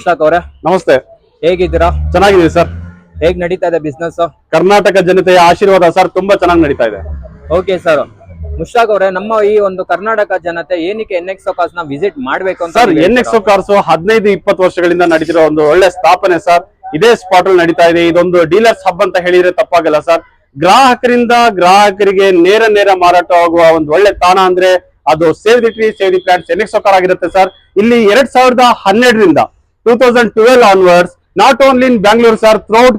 ಅಶೋಕ್ ಅವರೇ ನಮಸ್ತೆ. ಹೇಗಿದ್ದೀರಾ? ಚೆನ್ನಾಗಿದ್ದೀವಿ ಸರ್. ಹೇಗ್ ನಡೀತಾ ಇದೆ ಬಿಸ್ನೆಸ್? ಕರ್ನಾಟಕ ಜನತೆಯ ಆಶೀರ್ವಾದ ಸರ್, ತುಂಬಾ ಚೆನ್ನಾಗಿ ನಡೀತಾ ಇದೆ. Okay sir. ಮುಷ್ತಾಕ್ ಅವರೇ, ನಮ್ಮ ಈ ಒಂದು ಕರ್ನಾಟಕ ಜನತೆ ಏನಕ್ಕೆ ಎನ್ಎಕ್ಸೋ ಕಾರ್ಸ್ ನ ವಿಸಿಟ್ ಮಾಡ್ಬೇಕು ಅಂತ ಸರ್? ಎನ್ಎಕ್ಸೋ ಕಾರ್ಸ್ 15-20 ವರ್ಷಗಳಿಂದ ನಡೀತಿರೋ ಒಂದು ಒಳ್ಳೆ ಸ್ಥಾಪನೆ ಸರ್. ಇದೇ ಸ್ಪಾಟ್ ಅಲ್ಲಿ ನಡೀತಾ ಇದೆ. ಇದೊಂದು ಡೀಲರ್ಸ್ ಹಬ್ ಅಂತ ಹೇಳಿದ್ರೆ ತಪ್ಪಾಗಲ್ಲ ಸರ್. ಗ್ರಾಹಕರಿಂದ ಗ್ರಾಹಕರಿಗೆ ನೇರ ಮಾರಾಟ ಆಗುವ ಒಂದು ಒಳ್ಳೆ ತಾಣ ಅಂದ್ರೆ ಅದು save the tree save the plants ಎನ್ಎಕ್ಸೋ ಕಾರ್ ಆಗಿರುತ್ತೆ ಸರ್. ಇಲ್ಲಿ 2012ರಿಂದ 2012 onwards not only in Bangalore sir, throughout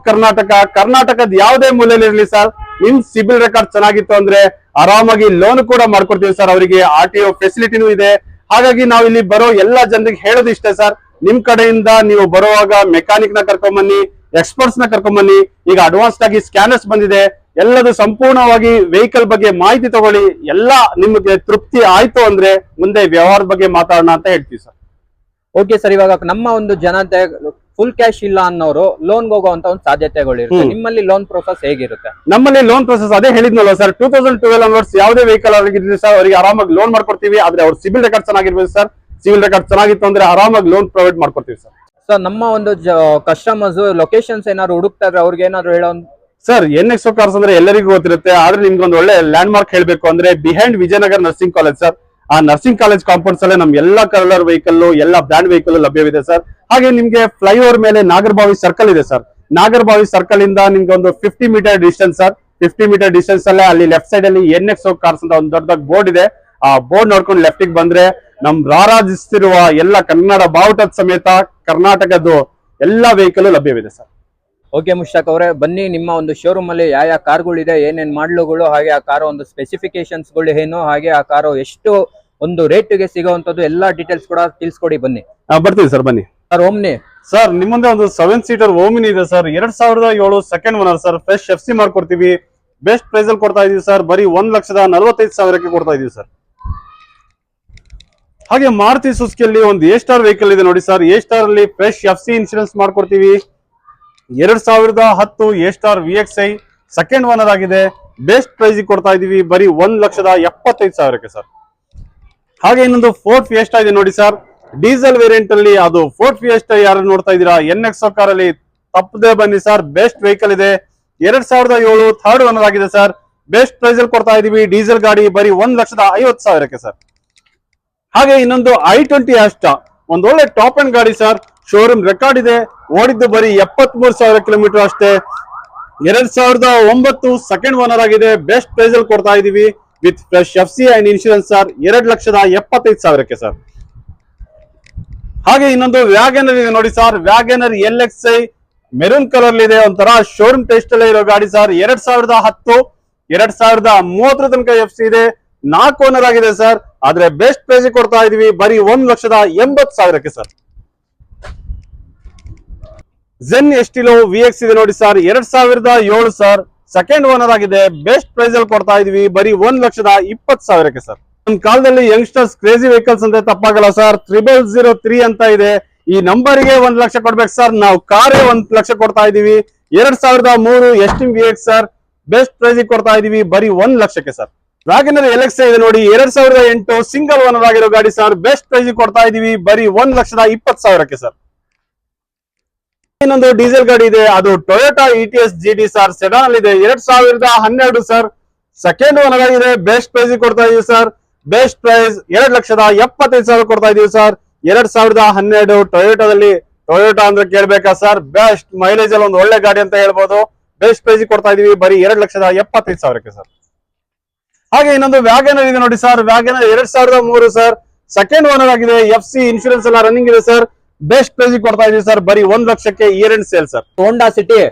ಕರ್ನಾಟಕದ ಯಾವುದೇ ಮೂಲೆಯಲ್ಲಿ ಇರಲಿ ಸರ್, ನಿಮ್ ಸಿಬಿಲ್ ರೆಕಾರ್ಡ್ ಚೆನ್ನಾಗಿತ್ತು ಅಂದ್ರೆ ಆರಾಮಾಗಿ ಲೋನ್ ಕೂಡ ಮಾಡ್ಕೊಡ್ತೀವಿ ಸರ್. ಅವರಿಗೆ RTO ಫೆಸಿಲಿಟಿನೂ ಇದೆ. ಹಾಗಾಗಿ ನಾವು ಇಲ್ಲಿ ಬರೋ ಎಲ್ಲಾ ಜನರಿಗೆ ಹೇಳೋದು ಇಷ್ಟೇ ಸರ್, ನಿಮ್ ಕಡೆಯಿಂದ ನೀವು ಬರುವಾಗ ಮೆಕ್ಯಾನಿಕ್ ನ ಕರ್ಕೊಂಬನ್ನಿ, ಎಕ್ಸ್ಪರ್ಟ್ಸ್ ನ ಕರ್ಕೊಂಬನ್ನಿ. ಈಗ ಅಡ್ವಾನ್ಸ್ಡ್ ಆಗಿ ಸ್ಕ್ಯಾನರ್ಸ್ ಬಂದಿದೆ. ಎಲ್ಲದು ಸಂಪೂರ್ಣವಾಗಿ ವೆಹಿಕಲ್ ಬಗ್ಗೆ ಮಾಹಿತಿ ತಗೊಳ್ಳಿ. ಎಲ್ಲ ನಿಮಗೆ ತೃಪ್ತಿ ಆಯ್ತು ಅಂದ್ರೆ ಮುಂದೆ ವ್ಯವಹಾರದ ಬಗ್ಗೆ ಮಾತಾಡೋಣ ಅಂತ ಹೇಳ್ತೀವಿ ಸರ್. ಓಕೆ ಸರ್, ಇವಾಗ ನಮ್ಮ ಒಂದು ಜನತೆ ಫುಲ್ ಕ್ಯಾಶ್ ಇಲ್ಲ ಅನ್ನೋರು ಲೋನ್ ಹೋಗುವಂತ ಒಂದು ಸಾಧ್ಯತೆಗಳಿರುತ್ತೆ. ನಿಮ್ಮಲ್ಲಿ ಲೋನ್ ಪ್ರೊಸೆಸ್ ಹೇಗಿರುತ್ತೆ? ನಮ್ಮಲ್ಲಿ ಲೋನ್ ಪ್ರೊಸೆಸ್ ಅದೇ ಹೇಳಿದ್ನಲ್ಲ ಸರ್, 2012 ಅನ್ವರ್ಸ್ ಯಾವುದೇ ವೆಹಿಕಲ್ ಆಗಿದ್ರೆ ಸರ್ ಅವರಿಗೆ ಆರಾಮಾಗಿ ಲೋನ್ ಮಾಡ್ಕೊಡ್ತೀವಿ. ಆದ್ರೆ ಅವ್ರ ಸಿಬಿಲ್ ರೆಕಾರ್ಡ್ ಚೆನ್ನಾಗಿರ್ಬೇಕು ಸರ್. ಸಿಬಿಲ್ ರೆಕಾರ್ಡ್ ಚೆನ್ನಾಗಿತ್ತು ಅಂದ್ರೆ ಆರಾಮಾಗಿ ಲೋನ್ ಪ್ರೊವೈಡ್ ಮಾಡ್ಕೊಡ್ತೀವಿ ಸರ್. ಸರ್, ನಮ್ಮ ಒಂದು ಕಸ್ಟಮರ್ಸ್ ಲೊಕೇಶನ್ಸ್ ಏನಾದ್ರು ಹುಡುಕ್ತಾ ಇದ್ರೆ ಅವ್ರಿಗೆ ಏನಾದ್ರು ಹೇಳೋ ಸರ್, ಎನ್ಎಕ್ಸೋ ಕಾರ್ಸ್ ಅಂದ್ರೆ ಎಲ್ಲರಿಗೂ ಗೊತ್ತಿರುತ್ತೆ. ಆದ್ರೆ ನಿಮ್ಗೆ ಒಂದು ಒಳ್ಳೆ ಲ್ಯಾಂಡ್ ಮಾರ್ಕ್ ಹೇಳ್ಬೇಕು ಅಂದ್ರೆ behind Vijayanagar nursing college sir. ಆ ನರ್ಸಿಂಗ್ ಕಾಲೇಜ್ ಕಾಂಪೌಂಡ್ಸ್ ಅಲ್ಲೇ ನಮ್ ಎಲ್ಲಾ ಕಲರ್ ವೆಹಿಕಲ್, ಎಲ್ಲಾ ಬ್ರ್ಯಾಂಡ್ ವೆಹಿಕಲ್ ಲಭ್ಯವಿದೆ ಸರ್. ಹಾಗೆ ನಿಮ್ಗೆ ಫ್ಲೈಓವರ್ ಮೇಲೆ ನಾಗರಬಾವಿ ಸರ್ಕಲ್ ಇದೆ ಸರ್. ನಾಗರಬಾವಿ ಸರ್ಕಲ್ ಇಂದ ನಿಮ್ಗೆ ಒಂದು 50 metre distance sir. 50 metre distance ಅಲ್ಲೇ ಅಲ್ಲಿ ಲೆಫ್ಟ್ ಸೈಡ್ ಅಲ್ಲಿ ಎನ್ಎಕ್ಸೋ ಕಾರ್ಸ್ ಅಂತ ಒಂದು ದೊಡ್ಡ ಬೋರ್ಡ್ ಇದೆ. ಆ ಬೋರ್ಡ್ ನೋಡ್ಕೊಂಡು ಲೆಫ್ಟ್ ಗೆ ಬಂದ್ರೆ ನಮ್ ರಾರಾಜಿಸ್ತಿರುವ ಎಲ್ಲ ಕನ್ನಡ ಬಾವುಟದ ಸಮೇತ ಕರ್ನಾಟಕದ್ದು ಎಲ್ಲಾ ವೆಹಿಕಲ್ ಲಭ್ಯವಿದೆ ಸರ್. ಓಕೆ ಮುಷ್ತಾಕ್ ಅವರೇ, ಬನ್ನಿ ನಿಮ್ಮ ಒಂದು ಶೋರೂಮ್ ಅಲ್ಲಿ ಯಾವ ಕಾರ್ಗಳಿದೆ, ಏನೇನ್ ಮಾಡ್ಲುಗಳು, ಹಾಗೆ ಆ ಕಾರು ಒಂದು ಸ್ಪೆಸಿಫಿಕೇಶನ್ಸ್ ಗಳು ಏನು, ಹಾಗೆ ಆ ಕಾರು ಎಷ್ಟು ಒಂದು ರೇಟ್ಗೆ ಸಿಗುವಂತದ್ದು ಎಲ್ಲಾ ಡೀಟೇಲ್ಸ್ ಕೂಡ ತಿಳಿಸ್ಕೊಡಿ ಬನ್ನಿ. ಬರ್ತೀವಿ ಸರ್, ಬನ್ನಿ ಸರ್. ಓಮ್ನಿ ಸರ್, ನಿಮ್ಮಂದೆ ಒಂದು 7 ಸೀಟರ್ ಓಮಿನಿ ಇದೆ sir. 2007 second owner sir. Fresh FC ಮಾಡ್ಕೊಡ್ತೀವಿ. ಬೆಸ್ಟ್ ಪ್ರೈಸ್ ಅಲ್ಲಿ ಕೊಡ್ತಾ ಇದೀವಿ ಸರ್. ಬರೀ 1,45,000 ಕೊಡ್ತಾ ಇದೀವಿ ಸರ್. ಹಾಗೆ ಮಾರುತಿ ಸುಜುಕಿಯಲ್ಲಿ ಒಂದು A ಸ್ಟಾರ್ ವೆಹಿಕಲ್ ಇದೆ ನೋಡಿ ಸರ್. A ಸ್ಟಾರ್ ಅಲ್ಲಿ ಫ್ರೆಶ್ FC ಇನ್ಶೂರೆನ್ಸ್ ಮಾಡ್ಕೊಡ್ತೀವಿ. 2010 A star VXI second owner ಆಗಿದೆ. ಬೆಸ್ಟ್ ಪ್ರೈಸ್ ಕೊಡ್ತಾ ಇದೀವಿ. ಬರೀ 1,75,000 ಸರ್. ಹಾಗೆ ಇನ್ನೊಂದು ಫೋರ್ಡ್ ಫಿಯೆಸ್ಟಾ ಇದೆ ನೋಡಿ ಸರ್. ಡೀಸೆಲ್ ವೇರಿಯಂಟ್ ಅಲ್ಲಿ ಅದು ಫೋರ್ಡ್ ಫಿಯೆಸ್ಟಾ ಯಾರು ನೋಡ್ತಾ ಇದೀರಾ, ಎನ್ಎಕ್ಸೋ ಕಾರ್ ಅಲ್ಲಿ ತಪ್ಪದೆ ಬನ್ನಿ ಸರ್. ಬೆಸ್ಟ್ ವೆಹಿಕಲ್ ಇದೆ. 2007 ಥರ್ಡ್ ಓನರ್ ಆಗಿದೆ ಸರ್. ಬೆಸ್ಟ್ ಪ್ರೈಸ್ ಅಲ್ಲಿ ಕೊಡ್ತಾ ಇದೀವಿ. ಡೀಸೆಲ್ ಗಾಡಿ ಬರೀ 1,50,000 ಸರ್. ಹಾಗೆ ಇನ್ನೊಂದು i20 ಆಸ್ಟಾ ಒಂದು ಒಳ್ಳೆ ಟಾಪ್ ಅಂಡ್ ಗಾಡಿ ಸರ್. ಶೋರೂಮ್ ರೆಕಾರ್ಡ್ ಇದೆ. ಓಡಿದ್ದು ಬರೀ 73,000 ಕಿಲೋಮೀಟರ್ ಅಷ್ಟೇ. 2009 ಸೆಕೆಂಡ್ ಓನರ್ ಆಗಿದೆ. ಬೆಸ್ಟ್ ಪ್ರೈಸ್ ಅಲ್ಲಿ ಕೊಡ್ತಾ ಇದೀವಿ with fresh FC and insurance sir. 2,75,000 sir. ಹಾಗೆ ಇನ್ನೊಂದು ವ್ಯಾಗನರ್ ಇದೆ ನೋಡಿ sir. WagonR LXI maroon colour ಇದೆ. ಒಂಥರ ಶೋರೂಮ್ ಟೆಸ್ಟ್ ಅಲ್ಲೇ ಇರೋ ಗಾಡಿ ಸರ್. 2010 2030 ತನಕ FC ಇದೆ. 4 ಓನರ್ ಆಗಿದೆ ಸರ್. ಆದ್ರೆ ಬೆಸ್ಟ್ ಪ್ರೈಸ್ ಕೊಡ್ತಾ ಇದೀವಿ ಬರೀ 1,80,000 ಸರ್. ಝೆನ್ ಎಸ್ಟಿಲೋ VX ಇದೆ ನೋಡಿ ಸರ್. 2007 ಸರ್. ಸೆಕೆಂಡ್ ಓನರ್ ಆಗಿದೆ. ಬೆಸ್ಟ್ ಪ್ರೈಸ್ ಅಲ್ಲಿ ಕೊಡ್ತಾ ಇದೀವಿ ಬರೀ 1,20,000 ಸರ್. ಒಂದ್ ಕಾಲದಲ್ಲಿ ಯಂಗ್ಸ್ಟರ್ಸ್ ಕ್ರೇಜಿ ವೆಹಿಕಲ್ಸ್ ಅಂದ್ರೆ ತಪ್ಪಾಗಲ್ಲ ಸರ್. 0003 ಅಂತ ಇದೆ. ಈ ನಂಬರ್ಗೆ 1,00,000 ಕೊಡ್ಬೇಕು ಸರ್. ನಾವು ಕಾರೇ 1,00,000 ಕೊಡ್ತಾ ಇದೀವಿ. 2003 Esteem VX sir. Best price ಕೊಡ್ತಾ ಇದೀವಿ ಬರೀ 1,00,000 ಸರ್. ವ್ಯಾಗನರ್ LXI ಇದೆ ನೋಡಿ. 2008 ಸಿಂಗಲ್ ಓನರ್ ಆಗಿರೋ ಗಾಡಿ ಸರ್. ಬೆಸ್ಟ್ ಪ್ರೈಸ್ ಕೊಡ್ತಾ ಇದೀವಿ ಬರೀ 1,20,000 ಸರ್. ಇನ್ನೊಂದು ಡೀಸೆಲ್ ಗಾಡಿ ಇದೆ. ಅದು Toyota ETS GT sir. Sedan ಅಲ್ಲಿ ಇದೆ. 2012 ಸರ್. ಸೆಕೆಂಡ್ ಓನರ್ ಆಗಿದೆ. ಬೆಸ್ಟ್ ಪ್ರೈಸ್ ಕೊಡ್ತಾ ಇದೀವಿ ಸರ್. ಬೆಸ್ಟ್ ಪ್ರೈಸ್ 2,75,000 ಕೊಡ್ತಾ ಇದೀವಿ ಸರ್. 2012 ಟೊಯೋಟಾದಲ್ಲಿ. ಟೊಯೋಟಾ ಅಂದ್ರೆ ಕೇಳ್ಬೇಕಾ ಸರ್, ಬೆಸ್ಟ್ ಮೈಲೇಜ್ ಅಲ್ಲಿ ಒಂದು ಒಳ್ಳೆ ಗಾಡಿ ಅಂತ ಹೇಳ್ಬೋದು. ಬೆಸ್ಟ್ ಪ್ರೈಸ್ ಕೊಡ್ತಾ ಇದೀವಿ ಬರೀ 2,75,000 ಸರ್. ಹಾಗೆ ಇನ್ನೊಂದು ವ್ಯಾಗನರ್ ಇದೆ ನೋಡಿ sir. WagonR 2003 sir. Second owner ಆಗಿದೆ. FC ಇನ್ಶೂರೆನ್ಸ್ ಎಲ್ಲ ರನ್ನಿಂಗ್ ಇದೆ ಸರ್. ಬೆಸ್ಟ್ ಪ್ರೈಸ್ ಕೊಡ್ತಾ ಇದೀವಿ ಸರ್ ಬರೀ 1,00,000 year end sale sir. Honda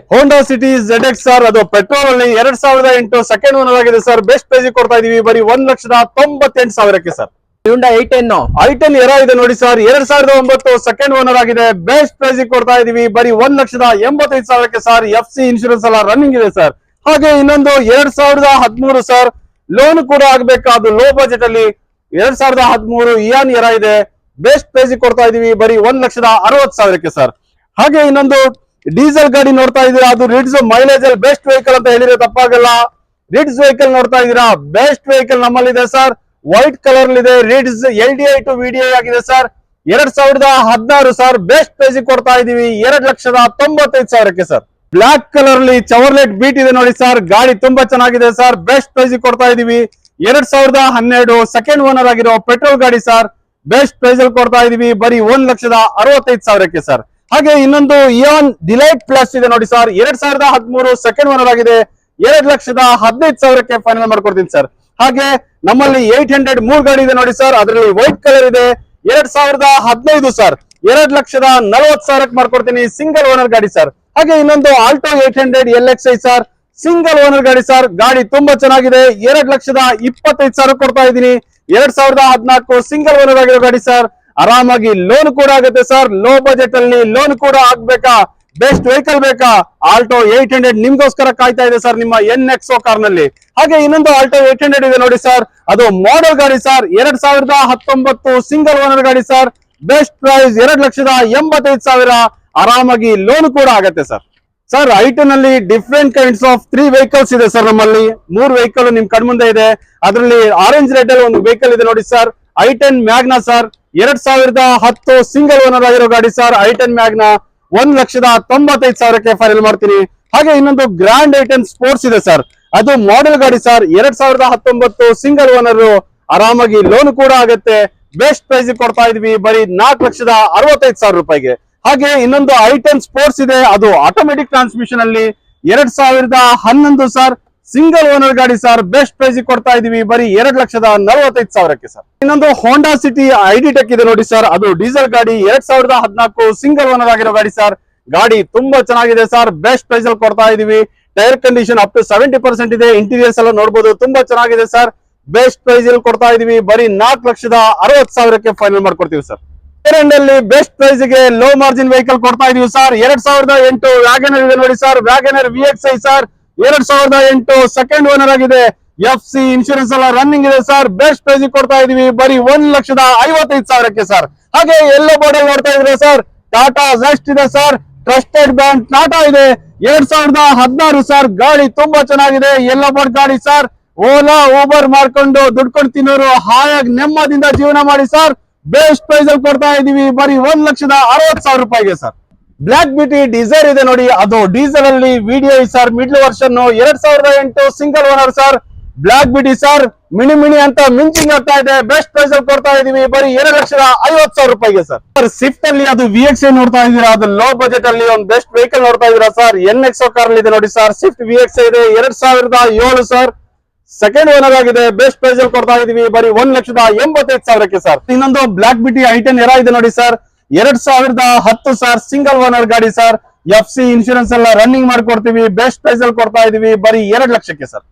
City ZX sir. ಅದು ಪೆಟ್ರೋಲ್ ಅಲ್ಲಿ 2008 ಸೆಕೆಂಡ್ ಓನರ್ ಆಗಿದೆ ಸರ್. ಬೆಸ್ಟ್ ಪ್ರೈಸ್ ಕೊಡ್ತಾ ಇದೀವಿ ಬರೀ 1,98,000 ಸರ್. ಹ್ಯುಂಡೈ i10 ಎರಾ ಇದೆ ನೋಡಿ ಸರ್. 2009 ಸೆಕೆಂಡ್ ಓನರ್ ಆಗಿದೆ. ಬೆಸ್ಟ್ ಪ್ರೈಸ್ ಕೊಡ್ತಾ ಇದೀವಿ ಬರೀ 1,85,000 ಸರ್. FC ಇನ್ಶೂರೆನ್ಸ್ ಎಲ್ಲ ರನ್ನಿಂಗ್ ಇದೆ ಸರ್. ಹಾಗೆ ಇನ್ನೊಂದು 2013 ಸರ್. ಲೋನ್ ಕೂಡ ಆಗ್ಬೇಕಾ, ಅದು ಲೋ ಬಜೆಟ್ ಅಲ್ಲಿ. 2013 ಇಯಾನ್ ಎರಾ ಇದೆ. ಬೆಸ್ಟ್ ಪ್ರೈಸ್ ಕೊಡ್ತಾ ಇದೀವಿ ಬರೀ 1,60,000 ಸರ್. ಹಾಗೆ ಇನ್ನೊಂದು ಡೀಸೆಲ್ ಗಾಡಿ ನೋಡ್ತಾ ಇದೀರಾ. ಅದು ರಿಡ್ಸ್ ಮೈಲೇಜ್ ಅಲ್ಲಿ ಬೆಸ್ಟ್ ವೆಹಿಕಲ್ ಅಂತ ಹೇಳಿದ್ರೆ ತಪ್ಪಾಗಲ್ಲ. ರಿಡ್ಸ್ ವೆಹಿಕಲ್ ನೋಡ್ತಾ ಇದೀರಾ. ಬೆಸ್ಟ್ ವೆಹಿಕಲ್ ನಮ್ಮಲ್ಲಿದೆ ಸರ್. ವೈಟ್ ಕಲರ್ ಇದೆ. ರಿಡ್ಸ್ LDI ಟು VDI ಆಗಿದೆ ಸರ್. 2016 ಸರ್, ಬೆಸ್ಟ್ ಪ್ರೈಸ್ ಕೊಡ್ತಾ ಇದೀವಿ 2,95,000ಕ್ಕೆ ಸರ್. ಬ್ಲಾಕ್ ಕಲರ್ ಅಲ್ಲಿ ಚವರ್ಲೆಟ್ ಬೀಟ್ ಇದೆ ನೋಡಿ ಸರ್, ಗಾಡಿ ತುಂಬಾ ಚೆನ್ನಾಗಿದೆ ಸರ್, ಬೆಸ್ಟ್ ಪ್ರೈಸ್ ಕೊಡ್ತಾ ಇದೀವಿ 2012 ಸೆಕೆಂಡ್ ಓನರ್ ಆಗಿರೋ ಪೆಟ್ರೋಲ್ ಗಾಡಿ ಸರ್, ಬೆಸ್ಟ್ ಪ್ರೈಸ್ ಅಲ್ಲಿ ಕೊಡ್ತಾ ಇದೀವಿ ಬರೀ 1,65,000ಕ್ಕೆ ಸರ್. ಹಾಗೆ ಇನ್ನೊಂದು ಇಯಾನ್ ಡಿಲೈಟ್ ಪ್ಲಸ್ ಇದೆ ನೋಡಿ ಸರ್, 2013 ಸೆಕೆಂಡ್ ಓನರ್ ಆಗಿದೆ, 2,15,000ಕ್ಕೆ ಫೈನಲ್ ಮಾಡ್ಕೊಡ್ತೀನಿ ಸರ್. ಹಾಗೆ ನಮ್ಮಲ್ಲಿ 800 ಮೂರ್ ಗಾಡಿ ಇದೆ ನೋಡಿ ಸರ್, ಅದರಲ್ಲಿ ವೈಟ್ ಕಲರ್ ಇದೆ, 2015 ಸರ್, 2,40,000ಕ್ಕೆ ಮಾಡ್ಕೊಡ್ತೀನಿ, ಸಿಂಗಲ್ ಓನರ್ ಗಾಡಿ ಸರ್. ಹಾಗೆ ಇನ್ನೊಂದು Alto 800 LXi sir, single owner ಗಾಡಿ ಸರ್, ಗಾಡಿ ತುಂಬಾ ಚೆನ್ನಾಗಿದೆ, 2,25,000 ಕೊಡ್ತಾ ಇದ್ದೀನಿ. 2014 ಸಿಂಗಲ್ ಓನರ್ ಆಗಿರೋ ಗಾಡಿ ಸರ್, ಆರಾಮಾಗಿ ಲೋನ್ ಕೂಡ ಆಗುತ್ತೆ ಸರ್. ಲೋ ಬಜೆಟ್ ಅಲ್ಲಿ ಲೋನ್ ಕೂಡ ಆಗ್ಬೇಕಾ, ಬೆಸ್ಟ್ ವೆಹಿಕಲ್ ಬೇಕಾ, ಆಲ್ಟೋ 800 ನಿಮ್ಗೋಸ್ಕರ ಕಾಯ್ತಾ ಇದೆ ಸರ್ ನಿಮ್ಮ NXO ಕಾರ್ ನಲ್ಲಿ. ಹಾಗೆ ಇನ್ನೊಂದು ಆಲ್ಟೋ 800 ಇದೆ ನೋಡಿ ಸರ್, ಅದು ಮಾಡೆಲ್ ಗಾಡಿ ಸರ್, 2019 ಸಿಂಗಲ್ ಓನರ್ ಗಾಡಿ ಸರ್, ಬೆಸ್ಟ್ ಪ್ರೈಸ್ 2,85,000, ಆರಾಮಾಗಿ ಲೋನ್ ಕೂಡ ಆಗತ್ತೆ ಸರ್. ಸರ್ ಐಟನ್ ನಲ್ಲಿ ಡಿಫ್ರೆಂಟ್ ಕೈಂಡ್ಸ್ ಆಫ್ 3 ವೆಹಿಕಲ್ಸ್ ಇದೆ ಸರ್, ನಮ್ಮಲ್ಲಿ 3 ವೆಹಿಕಲ್ ನಿಮ್ ಕಣ್ಮುಂದೆ ಇದೆ. ಅದರಲ್ಲಿ ಆರೆಂಜ್ ರೆಡ್ ಅಲ್ಲಿ ಒಂದು ವೆಹಿಕಲ್ ಇದೆ ನೋಡಿ sir, i10 Magna sir, 2010 single owner ಆಗಿರೋ ಗಾಡಿ ಸರ್, i10 ಮ್ಯಾಗ್ನಾ 1,95,000ಕ್ಕೆ ಫೈನಲ್ ಮಾಡ್ತೀನಿ. ಹಾಗೆ ಇನ್ನೊಂದು ಗ್ರ್ಯಾಂಡ್ i10 ಸ್ಪೋರ್ಟ್ಸ್ ಇದೆ ಸರ್, ಅದು ಮಾಡೆಲ್ ಗಾಡಿ ಸರ್, 2019 ಸಿಂಗಲ್ ಓನರ್, ಆರಾಮಾಗಿ ಲೋನ್ ಕೂಡ ಆಗುತ್ತೆ, ಬೆಸ್ಟ್ ಪ್ರೈಸ್ ಕೊಡ್ತಾ ಇದೀವಿ ಬರೀ 4,65,000 ರೂಪಾಯಿಗೆ. ಹಾಗೆ ಇನ್ನೊಂದು i10 ಸ್ಪೋರ್ಟ್ಸ್ ಇದೆ, ಅದು ಆಟೋಮೆಟಿಕ್ ಟ್ರಾನ್ಸ್ಮಿಷನ್ ಅಲ್ಲಿ 2011 ಸರ್, ಸಿಂಗಲ್ ಓನರ್ ಗಾಡಿ ಸರ್, ಬೆಸ್ಟ್ ಪ್ರೈಸ್ ಕೊಡ್ತಾ ಇದೀವಿ ಬರೀ 2,45,000ಕ್ಕೆ ಸರ್. ಇನ್ನೊಂದು ಹೋಂಡಾ ಸಿಟಿ ID ಟೆಕ್ ಇದೆ ನೋಡಿ ಸರ್, ಅದು ಡೀಸೆಲ್ ಗಾಡಿ, 2014 ಸಿಂಗಲ್ ಓನರ್ ಆಗಿರೋ ಗಾಡಿ ಸರ್, ಗಾಡಿ ತುಂಬಾ ಚೆನ್ನಾಗಿದೆ ಸರ್, ಬೆಸ್ಟ್ ಪ್ರೈಸ್ ಅಲ್ಲಿ ಕೊಡ್ತಾ ಇದೀವಿ. ಟೈರ್ ಕಂಡೀಷನ್ ಅಪ್ ಟು 70% ಇದೆ, ಇಂಟೀರಿಯರ್ಸ್ ಎಲ್ಲ ನೋಡಬಹುದು, ತುಂಬಾ ಚೆನ್ನಾಗಿದೆ ಸರ್, ಬೆಸ್ಟ್ ಪ್ರೈಸ್ ಅಲ್ಲಿ ಕೊಡ್ತಾ ಇದೀವಿ ಬರೀ 4,60,000ಕ್ಕೆ ಫೈನಲ್ ಮಾಡ್ಕೊಡ್ತೀವಿ ಸರ್. ಅಲ್ಲಿ ಬೆಸ್ಟ್ ಪ್ರೈಸ್ ಗೆ ಲೋ ಮಾರ್ಜಿನ್ ವೆಹಿಕಲ್ ಕೊಡ್ತಾ ಇದೀವಿ ಸರ್. 2008 ವ್ಯಾಗನರ್ ಇದೆ ನೋಡಿ sir, WagonR VXi sir, 2008 second owner ಆಗಿದೆ, FC ಇನ್ಶೂರೆನ್ಸ್ ಎಲ್ಲ ರನ್ನಿಂಗ್ ಇದೆ ಸರ್, ಬೆಸ್ಟ್ ಪ್ರೈಸ್ ಕೊಡ್ತಾ ಇದೀವಿ ಬರೀ 1,55,000ಕ್ಕೆ ಸರ್. ಹಾಗೆ ಎಲ್ಲೋ ಬೋರ್ಡ್ ನೋಡ್ತಾ ಇದ್ರೆ ಸರ್, ಟಾಟಾ ಜಸ್ಟ್ ಇದೆ ಸರ್, ಟ್ರಸ್ಟೆಡ್ ಬ್ರ್ಯಾಂಡ್ ಟಾಟಾ ಇದೆ, 2016 ಸರ್, ಗಾಡಿ ತುಂಬಾ ಚೆನ್ನಾಗಿದೆ, ಎಲ್ಲೋ ಬೋರ್ಡ್ ಗಾಡಿ ಸರ್. ಓಲಾ ಊಬರ್ ಮಾಡ್ಕೊಂಡು ದುಡ್ಕೊಂಡು ತಿನ್ನೋರು ಹಾಯಾಗಿ ನೆಮ್ಮದಿಯಿಂದ ಜೀವನ ಮಾಡಿ ಸರ್, ಬೆಸ್ಟ್ ಪ್ರೈಸ್ ಅಲ್ಲಿ ಕೊಡ್ತಾ ಇದೀವಿ ಬರೀ 1,60,000 ರೂಪಾಯಿಗೆ ಸರ್. ಬ್ಲಾಕ್ ಬ್ಯೂಟಿ ಡಿಸೈರ್ ಇದೆ ನೋಡಿ, ಅದು ಡೀಸೆಲ್ ಅಲ್ಲಿ VDI sir, middle version, 2008 single owner sir, block beauty sir, mini ಅಂತ ಮಿಂಚಿಂಗ್ ಆಗ್ತಾ ಇದೆ, ಬೆಸ್ಟ್ ಪ್ರೈಸ್ ಅಲ್ಲಿ ಕೊಡ್ತಾ ಇದೀವಿ ಬರೀ 2,50,000 ರೂಪಾಯಿಗೆ ಸರ್. ಸ್ವಿಫ್ಟ್ ಅಲ್ಲಿ ಅದು VXi ನೋಡ್ತಾ ಇದೀರಾ, ಅದು ಲೋ ಬಜೆಟ್ ಅಲ್ಲಿ ಒಂದು ಬೆಸ್ಟ್ ವೆಹಿಕಲ್ ನೋಡ್ತಾ ಇದೀರಾ ಸರ್, NXO ಕಾರ್ ಅಲ್ಲಿ ಇದೆ ನೋಡಿ ಸರ್, ಸ್ವಿಫ್ಟ್ VXi ಇದೆ, 2007 ಸರ್, ಸೆಕೆಂಡ್ ಓನರ್ ಆಗಿದೆ, ಬೆಸ್ಟ್ ಪ್ರೈಸ್ ಅಲ್ಲಿ ಕೊಡ್ತಾ ಇದೀವಿ ಬರೀ 1,85,000ಕ್ಕೆ ಸರ್. ಇನ್ನೊಂದು ಬ್ಲಾಕ್ ಬ್ಯೂಟಿ i10 ಎರಾ ಇದೆ ನೋಡಿ ಸರ್, 2010 ಸರ್, ಸಿಂಗಲ್ ಓನರ್ ಗಾಡಿ ಸರ್, FC ಇನ್ಶೂರೆನ್ಸ್ ಎಲ್ಲ ರನ್ನಿಂಗ್ ಮಾಡ್ಕೊಡ್ತೀವಿ, ಬೆಸ್ಟ್ ಪ್ರೈಸ್ ಅಲ್ಲಿ ಕೊಡ್ತಾ ಇದೀವಿ ಬರೀ 2 ಲಕ್ಷಕ್ಕೆ ಸರ್.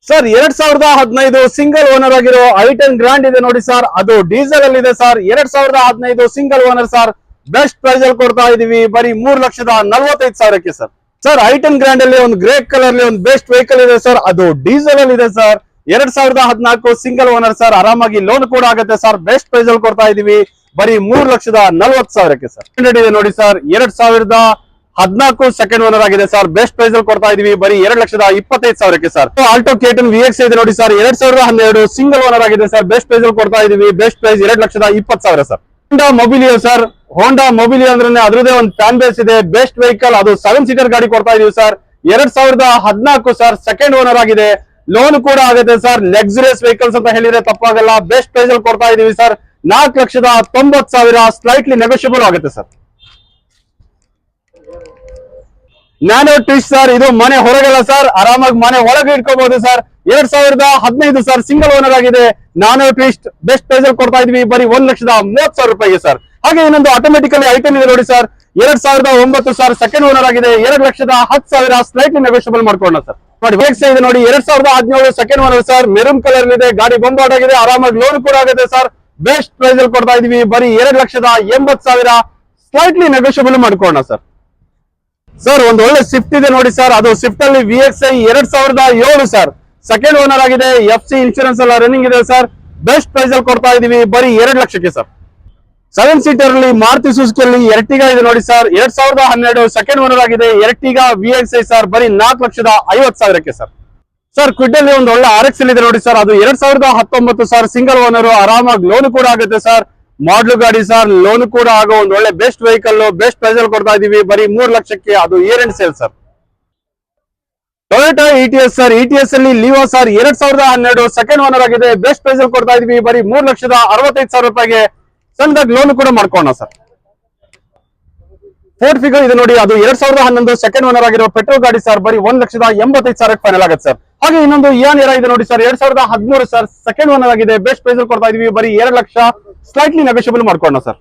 ಸರ್ 2015 ಸಿಂಗಲ್ ಓನರ್ ಆಗಿರೋ i10 ಗ್ರ್ಯಾಂಡ್ ಇದೆ ನೋಡಿ ಸರ್, ಅದು ಡೀಸೆಲ್ ಅಲ್ಲಿ ಇದೆ sir, 2015 single owner sir, best price ಅಲ್ಲಿ ಕೊಡ್ತಾ ಇದೀವಿ ಬರೀ 3,45,000ಕ್ಕೆ ಸರ್. ಸರ್ i10 ಗ್ರ್ಯಾಂಡ್ ಅಲ್ಲಿ ಒಂದು ಗ್ರೇ ಕಲರ್ ಅಲ್ಲಿ ಒಂದು ಬೆಸ್ಟ್ ವೆಹಿಕಲ್ ಇದೆ ಸರ್, ಅದು ಡೀಸೆಲ್ ಅಲ್ಲಿ ಇದೆ ಸರ್, 2014 ಸಿಂಗಲ್ ಓನರ್ ಸರ್, ಆರಾಮಾಗಿ ಲೋನ್ ಕೂಡ ಆಗುತ್ತೆ ಸರ್, ಬೆಸ್ಟ್ ಪ್ರೈಸ್ ಅಲ್ಲಿ ಕೊಡ್ತಾ ಇದೀವಿ ಬರೀ 3,40,000ಕ್ಕೆ ಸರ್. ಇದೆ ನೋಡಿ ಸರ್, 2014 ಸೆಕೆಂಡ್ ಓನರ್ ಆಗಿದೆ ಸರ್, ಬೆಸ್ಟ್ ಪ್ರೈಸ್ ಅಲ್ಲಿ ಕೊಡ್ತಾ ಇದೀವಿ ಬರೀ 2,25,000ಕ್ಕೆ ಸರ್. ಆಲ್ಟೋ K10 VXi ಇದೆ ನೋಡಿ ಸರ್, 2012 ಸಿಂಗಲ್ ಓನರ್ ಆಗಿದೆ ಸರ್, ಬೆಸ್ಟ್ ಪ್ರೈಸ್ ಅಲ್ಲಿ ಕೊಡ್ತಾ ಇದೀವಿ, ಬೆಸ್ಟ್ ಪ್ರೈಸ್ 2,20,000 ಸರ್. ಹೋಂಡಾ ಮೊಬಿಲಿಯೋ ಸರ್, ಹೋಂಡಾ ಮೊಬಿಲಿಯೋ ಅಂದ್ರೆ ಅದರದೇ ಒಂದು ಫ್ಯಾನ್ ಬೇಸ್ ಇದೆ, ಬೆಸ್ಟ್ ವೆಹಿಕಲ್, ಅದು 7 ಸೀಟರ್ ಗಾಡಿ ಕೊಡ್ತಾ ಇದೀವಿ ಸರ್, 2014 ಸರ್, ಸೆಕೆಂಡ್ ಓನರ್ ಆಗಿದೆ, ಲೋನ್ ಕೂಡ ಆಗುತ್ತೆ ಸರ್, ಲಕ್ಸುರಿಯಸ್ ವೆಹಿಕಲ್ಸ್ ಅಂತ ಹೇಳಿದ್ರೆ ತಪ್ಪಾಗಲ್ಲ, ಬೆಸ್ಟ್ ಪ್ರೈಸ್ ಅಲ್ಲಿ ಕೊಡ್ತಾ ಇದೀವಿ ಸರ್, 4,90,000, ಸ್ಲೈಟ್ಲಿ ನೆಗೋಷಿಯಬಲ್ ಆಗುತ್ತೆ ಸರ್. ನ್ಯಾನೋ ಟ್ವಿಸ್ಟ್ ಸರ್, ಇದು ಮನೆ ಹೊರಗಲ್ಲ ಸರ್, ಆರಾಮಾಗಿ ಮನೆ ಒಳಗೆ ಇಟ್ಕೋಬಹುದು ಸರ್, 2015 ಸರ್, ಸಿಂಗಲ್ ಓನರ್ ಆಗಿದೆ, ನ್ಯಾನೋ ಟ್ವಿಸ್ಟ್ ಬೆಸ್ಟ್ ಪ್ರೈಸ್ ಅಲ್ಲಿ ಕೊಡ್ತಾ ಇದೀವಿ ಬರೀ 1,30,000 ರೂಪಾಯಿಗೆ ಸರ್. ಹಾಗೆ ಇನ್ನೊಂದು ಆಟೋಮೆಟಿಕಲಿ i10 ಇದೆ ನೋಡಿ ಸರ್, 2009 ಸರ್, ಸೆಕೆಂಡ್ ಓನರ್ ಆಗಿದೆ, 2,10,000, ಸ್ಲೈಟ್ಲಿ ನೆಗೋಷಿಯಬಲ್ ಮಾಡ್ಕೊಳ್ಳೋಣ ಸರ್. ನೋಡಿ VXi ಇದೆ ನೋಡಿ, 2017 second owner sir, maroon colour ಇದೆ, ಗಾಡಿ ಬೊಂಬಾಟ್ ಆಗಿದೆ, ಆರಾಮಾಗಿ ಲೋನ್ ಕೂಡ ಆಗುತ್ತೆ ಸರ್, ಬೆಸ್ಟ್ ಪ್ರೈಸ್ ಅಲ್ಲಿ ಕೊಡ್ತಾ ಇದೀವಿ ಬರೀ 2,80,000, ಸ್ಲೈಟ್ಲಿ ನೆಗೋಷಿಯಬಲ್ ಮಾಡ್ಕೊಳ್ಳೋಣ ಸರ್. ಸರ್ ಒಂದು ಒಳ್ಳೆ ಸ್ವಿಫ್ಟ್ ಇದೆ ನೋಡಿ ಸರ್, ಅದು ಸ್ವಿಫ್ಟ್ ಅಲ್ಲಿ VXi 2007 ಸರ್, ಸೆಕೆಂಡ್ ಓನರ್ ಆಗಿದೆ, FC ಇನ್ಶೂರೆನ್ಸ್ ಎಲ್ಲ ರನ್ನಿಂಗ್ ಇದೆ ಸರ್, ಬೆಸ್ಟ್ ಪ್ರೈಸ್ ಅಲ್ಲಿ ಕೊಡ್ತಾ ಇದೀವಿ ಬರೀ 2 ಲಕ್ಷಕ್ಕೆ ಸರ್. 7 ಸೀಟರ್ ಅಲ್ಲಿ ಮಾರುತಿ ಸುಜುಕಿ ಅಲ್ಲಿ ಎರ್ಟಿಗಾ ಇದೆ ನೋಡಿ ಸರ್, 2012 ಸೆಕೆಂಡ್ ಓನರ್ ಆಗಿದೆ, ಎರ್ಟಿಗಾ VXi ಸರ್, ಬರೀ 4,50,000ಕ್ಕೆ ಸರ್. ಸರ್ ಕ್ವಿಡ್ ಅಲ್ಲಿ ಒಂದು ಒಳ್ಳೆ RXL ಇದೆ ನೋಡಿ ಸರ್, ಅದು 2019 ಸರ್, ಸಿಂಗಲ್ ಓನರ್, ಆರಾಮಾಗಿ ಲೋನ್ ಕೂಡ ಆಗುತ್ತೆ ಸರ್, ಮಾಡ್ಲು ಗಾಡಿ ಸರ್, ಲೋನ್ ಕೂಡ ಆಗೋ ಒಂದು ಒಳ್ಳೆ ಬೆಸ್ಟ್ ವೆಹಿಕಲ್, ಬೆಸ್ಟ್ ಪ್ರೈಸ್ ಅಲ್ಲಿ ಕೊಡ್ತಾ ಇದೀವಿ ಬರೀ 3 ಲಕ್ಷಕ್ಕೆ. ಅದು year end sale sir. Toyota Etios sir, Etios ಅಲ್ಲಿ ಲಿವೋ ಸರ್ 2012 ಸೆಕೆಂಡ್ ಓನರ್ ಆಗಿದೆ. ಬೆಸ್ಟ್ ಪ್ರೈಸ್ ಅಲ್ಲಿ ಕೊಡ್ತಾ ಇದೀವಿ ಬರೀ 3,65,000 ರೂಪಾಯಿಗೆ. ಸಣ್ಣದಾಗಿ ಲೋನ್ ಕೂಡ ಮಾಡ್ಕೋಣ ಸರ್. ಫೋರ್ಟ್ ಫಿಗರ್ ಇದೆ ನೋಡಿ, ಅದು 2011 ಸೆಕೆಂಡ್ ಓನರ್ ಆಗಿರೋ ಪೆಟ್ರೋಲ್ ಗಾಡಿ ಸರ್, ಬರೀ 1,85,000 ಫೈನಲ್ ಆಗುತ್ತೆ ಸರ್. ಹಾಗೆ ಇನ್ನೊಂದು ಇಯಾನ್ ಎರಾ ಇದೆ ನೋಡಿ ಸರ್, 2013 ಸರ್, ಸೆಕೆಂಡ್ ಓನರ್ ಆಗಿದೆ. ಬೆಸ್ಟ್ ಪ್ರೈಸ್ ಅಲ್ಲಿ ಕೊಡ್ತಾ ಇದೀವಿ ಬರೀ 2 ಲಕ್ಷ, ಸ್ಲೈಟ್ಲಿ ನೆಗೋಷಿಯಬಲ್ ಮಾಡ್ಕೋಣ sir.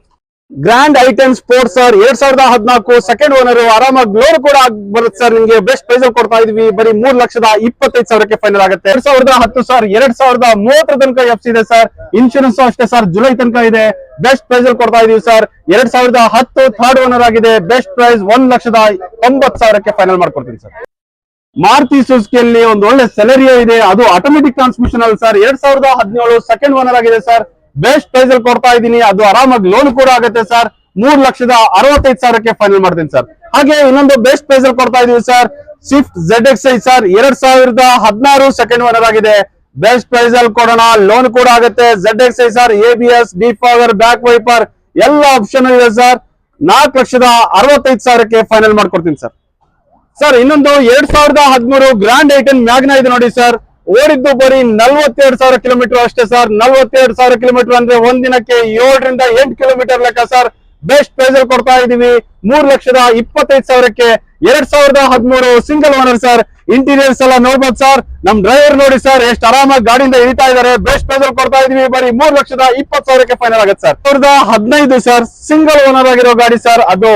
Grand i ten sports sir, 2014 second owner, ಆರಾಮಾಗಿ ಲೋನ್ ಕೂಡ ಬರುತ್ತೆ ಸರ್ ನಿಮಗೆ. ಬೆಸ್ಟ್ ಪ್ರೈಸ್ ಅಲ್ಲಿ ಕೊಡ್ತಾ ಇದೀವಿ ಬರೀ 3,25,000 ಫೈನಲ್ ಆಗುತ್ತೆ. 2010 ಸರ್, 2030 ತನಕ ಎಫ್ಸಿ ಇದೆ ಸರ್. ಇನ್ಶೂರೆನ್ಸ್ ಅಷ್ಟೇ ಸರ್, ಜುಲೈ ತನಕ ಇದೆ. ಬೆಸ್ಟ್ ಪ್ರೈಸ್ ಅಲ್ಲಿ ಕೊಡ್ತಾ ಇದೀವಿ ಸರ್. 2010 ಥರ್ಡ್ ಓನರ್ ಆಗಿದೆ. ಬೆಸ್ಟ್ ಪ್ರೈಸ್ 1,90,000 ಫೈನಲ್ ಮಾಡ್ಕೊಡ್ತೀನಿ ಸರ್. ಮಾರುತಿ ಸುಜುಕಿಯಲ್ಲಿ ಒಂದು ಒಳ್ಳೆ ಸೆಲೆರಿಯೋ ಇದೆ, ಅದು ಆಟೋಮೆಟಿಕ್ ಟ್ರಾನ್ಸ್ಮಿಷನ್ ಅಲ್ಲಿ ಸರ್, 2017 ಸೆಕೆಂಡ್ ಓನರ್ ಆಗಿದೆ ಸರ್. ಬೆಸ್ಟ್ ಪ್ರೈಸ್ ಅಲ್ಲಿ ಕೊಡ್ತಾ ಇದ್ದೀನಿ, ಅದು ಆರಾಮಾಗಿ ಲೋನ್ ಕೂಡ ಆಗುತ್ತೆ ಸರ್. 3,65,000 ಫೈನಲ್ ಮಾಡ್ತೀನಿ ಸರ್. ಹಾಗೆ ಇನ್ನೊಂದು ಬೆಸ್ಟ್ ಪ್ರೈಸ್ ಅಲ್ಲಿ ಕೊಡ್ತಾ ಇದೀವಿ sir, Swift ZXi sir, 2016 second owner ಆಗಿದೆ. ಬೆಸ್ಟ್ ಪ್ರೈಸ್ ಅಲ್ಲಿ ಕೊಡೋಣ, ಲೋನ್ ಕೂಡ ಆಗುತ್ತೆ. ZXi sir, ABS, defogger, back wiper ಎಲ್ಲ ಆಪ್ಷನ್ ಇದೆ ಸರ್. 4,65,000 ಫೈನಲ್ ಮಾಡ್ಕೊಡ್ತೀನಿ ಸರ್. ಸರ್ ಇನ್ನೊಂದು 2013 ಗ್ರ್ಯಾಂಡ್ ಐಟನ್ ಮ್ಯಾಗ್ನಾ ಇದೆ ನೋಡಿ ಸರ್, ಓಡಿದ್ದು ಬರೀ 42,000 ಕಿಲೋಮೀಟರ್ ಅಷ್ಟೇ ಸರ್. 42,000 ಕಿಲೋಮೀಟರ್ ಅಂದ್ರೆ ಒಂದಿನಕ್ಕೆ 7 ರಿಂದ 8 ಕಿಲೋಮೀಟರ್ ಲೆಕ್ಕ ಸರ್. ಬೆಸ್ಟ್ ಪ್ರೈಸ್ ಅಲ್ಲಿ ಕೊಡ್ತಾ ಇದೀವಿ 3,25,000. 2013 ಸಿಂಗಲ್ ಓನರ್ ಸರ್. ಇಂಟೀರಿಯರ್ಸ್ ಎಲ್ಲ ನೋಡ್ಬೋದು ಸರ್. ನಮ್ ಡ್ರೈವರ್ ನೋಡಿ ಸರ್ ಎಷ್ಟು ಆರಾಮಾಗಿ ಗಾಡಿಯಿಂದ ಇಳಿತಾ ಇದಾರೆ. ಬೆಸ್ಟ್ ಪ್ರೈಸ್ ಅಲ್ಲಿ ಕೊಡ್ತಾ ಇದೀವಿ ಬರೀ 3,20,000 ಫೈನಲ್ ಆಗುತ್ತೆ ಸರ್. 2015 ಸರ್, ಸಿಂಗಲ್ ಓನರ್ ಆಗಿರೋ ಗಾಡಿ ಸರ್, ಅದು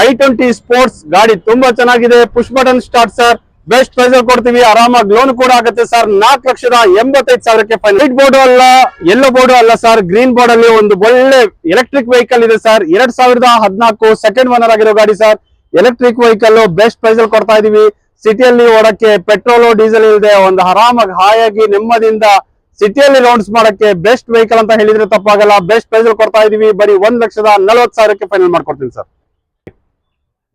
i20 ಸ್ಪೋರ್ಟ್ಸ್ ಗಾಡಿ ತುಂಬಾ ಚೆನ್ನಾಗಿದೆ. Push button start sir. Best price ಅಲ್ಲಿ ಕೊಡ್ತೀವಿ, ಆರಾಮಾಗಿ ಲೋನ್ ಕೂಡ ಆಗುತ್ತೆ ಸರ್. 4,85,000 ಫೈನಲ್. ವೈಟ್ ಬೋರ್ಡ್ ಅಲ್ಲ, ಯೆಲ್ಲೋ ಬೋರ್ಡ್ ಅಲ್ಲ ಸರ್, ಗ್ರೀನ್ ಬೋರ್ಡ್ ಅಲ್ಲಿ ಒಂದು ಒಳ್ಳೆ ಎಲೆಕ್ಟ್ರಿಕ್ ವೆಹಿಕಲ್ ಇದೆ ಸರ್. 2014 ಸೆಕೆಂಡ್ ಓನರ್ ಆಗಿರೋ ಗಾಡಿ sir. Electric vehicle best price ಅಲ್ಲಿ ಕೊಡ್ತಾ ಇದೀವಿ. ಸಿಟಿಯಲ್ಲಿ ಓಡಕ್ಕೆ ಪೆಟ್ರೋಲ್ ಡೀಸೆಲ್ ಇಲ್ಲದೆ ಒಂದು ಆರಾಮಾಗಿ ಹಾಯಾಗಿ ನೆಮ್ಮದಿಯಿಂದ ಸಿಟಿಯಲ್ಲಿ ರೌಂಡ್ಸ್ ಮಾಡಕ್ಕೆ ಬೆಸ್ಟ್ ವೆಹಿಕಲ್ ಅಂತ ಹೇಳಿದ್ರೆ ತಪ್ಪಾಗಲ್ಲ. ಬೆಸ್ಟ್ ಪ್ರೈಸ್ ಅಲ್ಲಿ ಕೊಡ್ತಾ ಇದೀವಿ ಬರೀ 1,40,000 ಫೈನಲ್ ಮಾಡ್ಕೊಡ್ತೀನಿ ಸರ್.